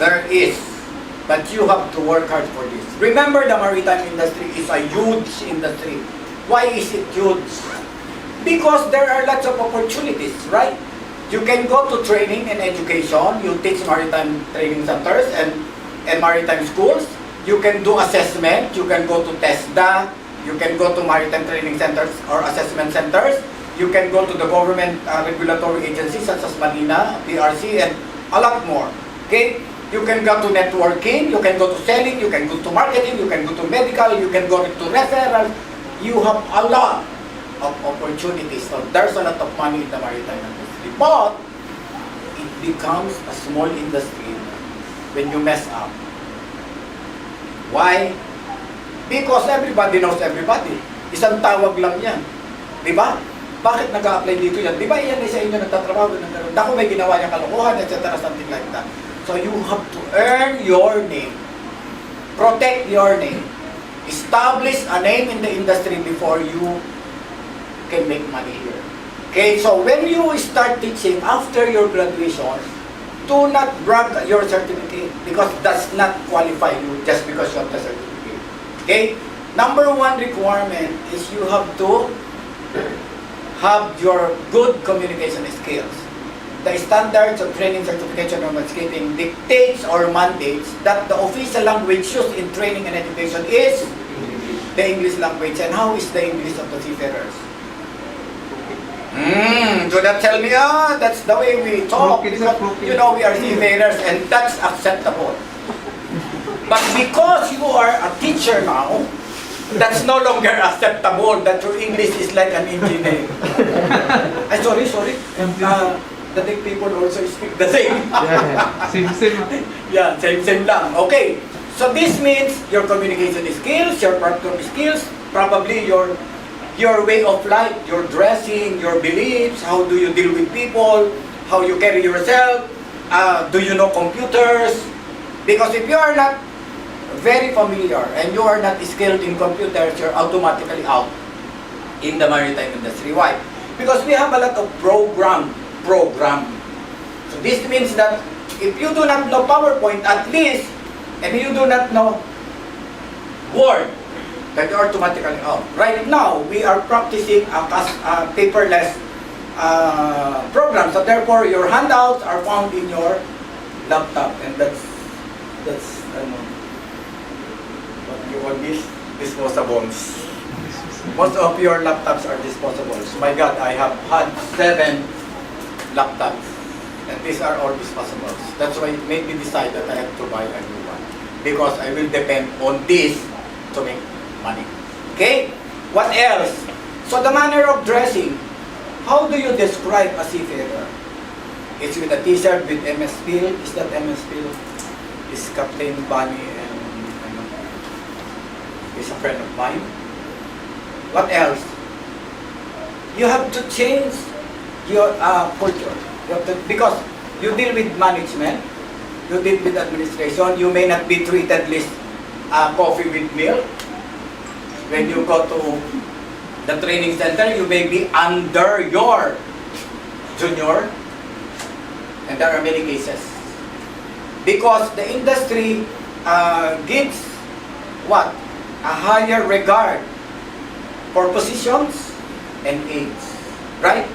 There is. But you have to work hard for this. Remember, the maritime industry is a huge industry. Why is it huge? Because there are lots of opportunities, right? You can go to training and education. You teach maritime training centers and maritime schools. You can do assessment. You can go to TESDA. You can go to maritime training centers or assessment centers. You can go to the government regulatory agencies such as Manila, PRC, and a lot more. Okay? You can go to networking. You can go to selling. You can go to marketing. You can go to medical. You can go to referral. You have a lot of opportunities. So there's a lot of money in the maritime industry. But it becomes a small industry when you mess up. Why? Because everybody knows everybody. Isang tawag lang yan. Di ba? Bakit nag-a-apply dito yan? Di ba yan sa inyo nagtatrabaho? Ako may ginawa niyang kalokohan, etc. Something like that. So you have to earn your name. Protect your name. Establish a name in the industry before you can make money here. Okay, so when you start teaching after your graduation, do not brag your certificate because does not qualify you just because you have the certificate. Okay? Number one requirement is you have to have your good communication skills. The standards of training certification on landscaping dictates or mandates that the official language used in training and education is the English language. And how is the English of the seafarers? Do not tell me, that's the way we talk. Because, you know, we are seafarers and that's acceptable. But because you are a teacher now, that's no longer acceptable that your English is like an engineer. Sorry. The Dick people also speak the same. Same. Yeah, same lang. Okay. So this means your communication skills, your practical skills, probably your way of life, your dressing, your beliefs, how do you deal with people, how you carry yourself, do you know computers? Because if you are not very familiar and you are not skilled in computers, you're automatically out in the maritime industry. Why? Because we have a lot of program. So this means that if you do not know PowerPoint at least, and you do not know Word, that you're automatically out. Right now, we are practicing a paperless program. So therefore, your handouts are found in your laptop, and that's what you call this, disposables. Most of your laptops are disposables. My God, I have had 7 laptops, and these are all disposables. That's why it made me decide that I have to buy a new one because I will depend on this to make money. Okay? What else? So the manner of dressing. How do you describe a seafarer? It's with a t-shirt with MS Phil. Is that MS Phil? Is Captain Bunny and is a friend of mine. What else? You have to change your culture. You have to, because you deal with management, you deal with administration, you may not be treated like coffee with milk. When you go to the training center, you may be under your junior, and there are many cases. Because the industry gives what? A higher regard for positions and age, right?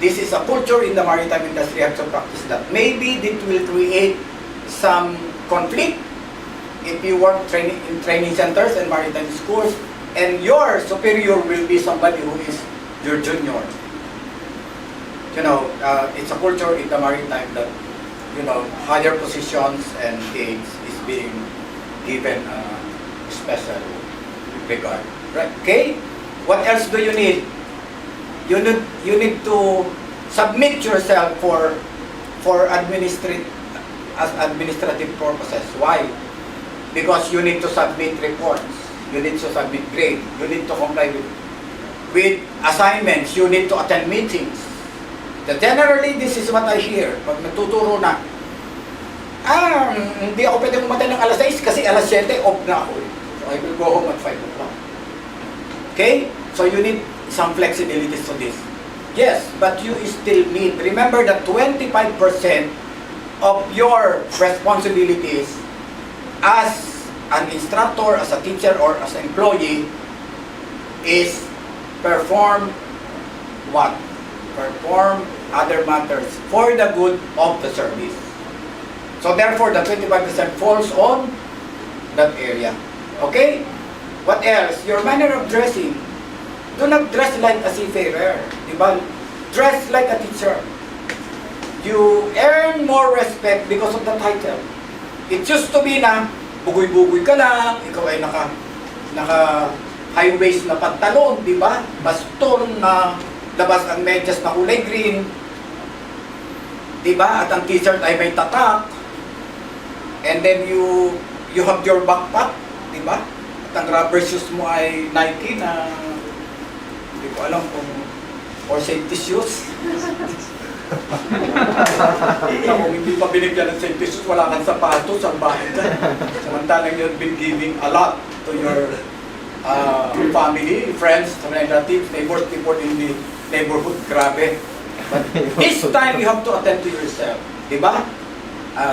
This is a culture in the maritime industry. You have to practice that. Maybe it will create some conflict if you work in training centers and maritime schools, and your superior will be somebody who is your junior. You know, it's a culture in the maritime that, you know, higher positions and age is being given special regard. Right? Okay? What else do you need? You need to submit yourself for administrative purposes. Why? Because you need to submit reports. You need to submit grade. You need to comply with assignments. You need to attend meetings. Generally, this is what I hear. Pag nagtuturo na, hindi ako pwede umatay ng alas 6 kasi alas 7 off na ako. So I will go home at 5 o'clock. Okay? So you need some flexibility to this. Yes, but you still need, remember that 25% of your responsibilities as an instructor, as a teacher, or as an employee is perform what? Perform other matters for the good of the service. So therefore, the 25% falls on that area. Okay? What else? Your manner of dressing. Do not dress like a seafarer. Diba? Dress like a teacher. You earn more respect because of the title. It used to be na bugoy-bugoy ka lang, ikaw ay naka high waist na pantalon, di ba? Baston na labas ang medyas na kulay green, di ba? At ang t-shirt ay may tatak. And then you have your backpack, di ba? At ang rubber shoes mo ay Nike na hindi ko alam kung or safety shoes. Kung hindi pa binigyan ng safety shoes, wala kang sapatos, ang bahay ka. Samantalang you've been giving a lot to your family, friends, relatives, neighbors, people in the neighborhood. Grabe. But this time, you have to attend to yourself. Diba?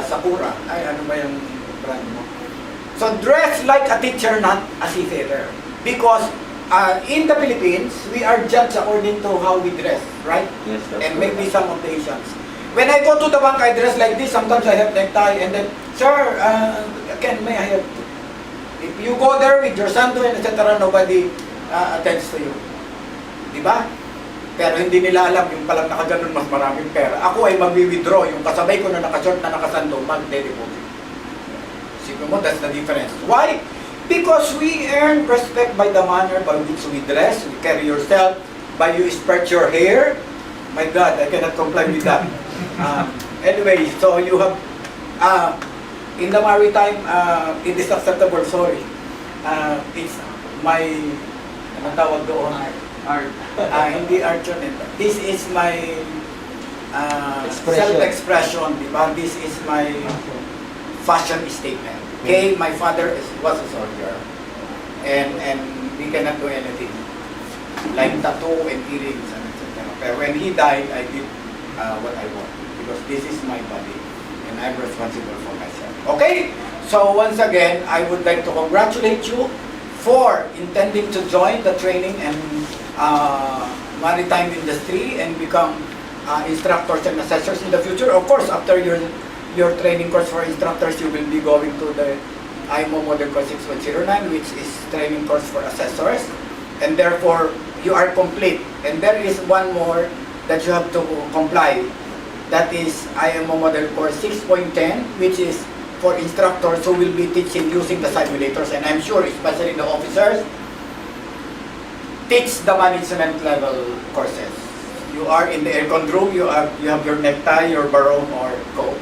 Sakura. Ay, ano ba yung brand mo? So, dress like a teacher, not a seafarer. Because in the Philippines, we are judged according to how we dress, right? Yes, and maybe some of the Asians. When I go to the bank, I dress like this. Sometimes I have necktie, and then, sir, may I have? If you go there with your sando and etc., nobody attends to you. Diba? Pero hindi nila alam, yung palang nakaganon, mas maraming pera. Ako ay mag-withdraw, yung kasabay ko na nakashort na nakasando, mag-deposit. Siguro mo, that's the difference. Why? Because we earn respect by the manner by which we dress, we carry yourself, by you spread your hair. My God, I cannot comply with that. Anyway, so you have, in the maritime, it is acceptable, sorry. It's my, ano tawag doon? Art. Hindi art yun. This is my self-expression, diba? This is my fashion statement. Okay, my father was a soldier, and we cannot do anything like tattoo and earrings and etc. But when he died, I did what I want because this is my body and I'm responsible for myself. Okay, so once again, I would like to congratulate you for intending to join the training and maritime industry and become instructors and assessors in the future. Of course, after your training course for instructors, you will be going to the IMO Model Course 6109, which is training course for assessors, and therefore you are complete. And there is one more that you have to comply. That is IMO Model Course 6.10, which is for instructors who will be teaching using the simulators, and I'm sure, especially the officers, teach the management level courses. You are in the aircon room, you have your necktie, your barong or coat.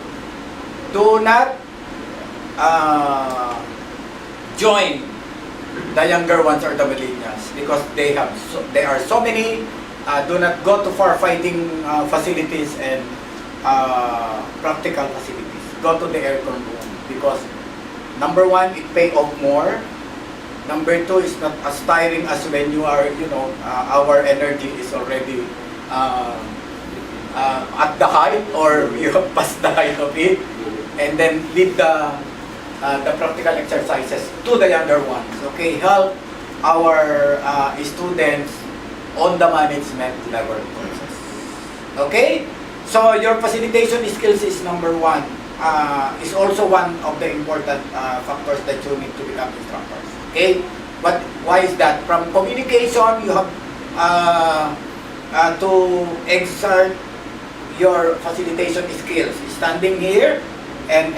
Do not join the younger ones or the millennials because there are so many. Do not go to far fighting facilities and practical facilities. Go to the aircon room because number one, it pay off more. Number two, it's not as tiring as when you are, our energy is already at the height or you have passed the height of it. And then lead the practical exercises to the younger ones. Okay, help our students on the management level courses. Okay, so your facilitation skills is number one. Is also one of the important factors that you need to become instructors. Okay, but why is that? From communication, you have to exert your facilitation skills. Standing here and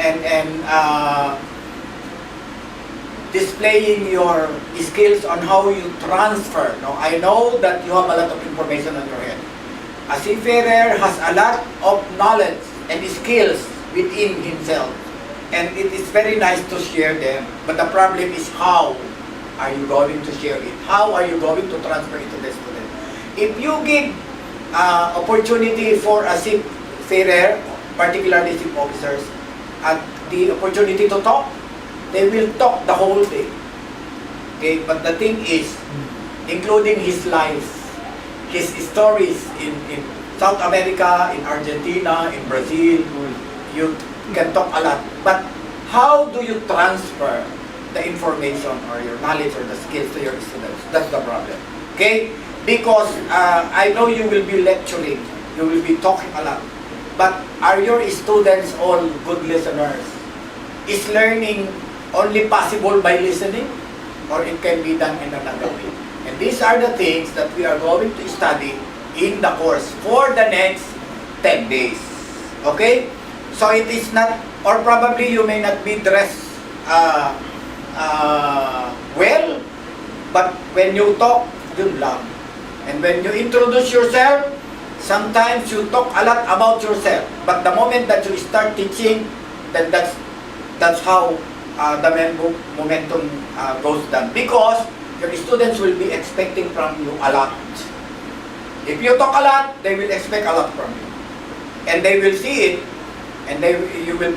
displaying your skills on how you transfer. Now, I know that you have a lot of information on your head. A seafarer has a lot of knowledge and skills within himself, and it is very nice to share them, but the problem is how are you going to share it? How are you going to transfer it to the student? If you give opportunity for a seafarer, particularly ship officers, at the opportunity to talk, they will talk the whole day. Okay, but the thing is, including his life, his stories in South America, in Argentina, in Brazil, can talk a lot, but how do you transfer the information or your knowledge or the skills to your students? That's the problem. Okay? Because I know you will be lecturing, you will be talking a lot, but are your students all good listeners? Is learning only possible by listening, or it can be done in another way? And these are the things that we are going to study in the course for the next 10 days. Okay? So it is not, or probably you may not be dressed well, but when you talk, yun lang. And when you introduce yourself, sometimes you talk a lot about yourself. But the moment that you start teaching, then that's how the momentum goes down. Because your students will be expecting from you a lot. If you talk a lot, they will expect a lot from you. And they will see it, and you will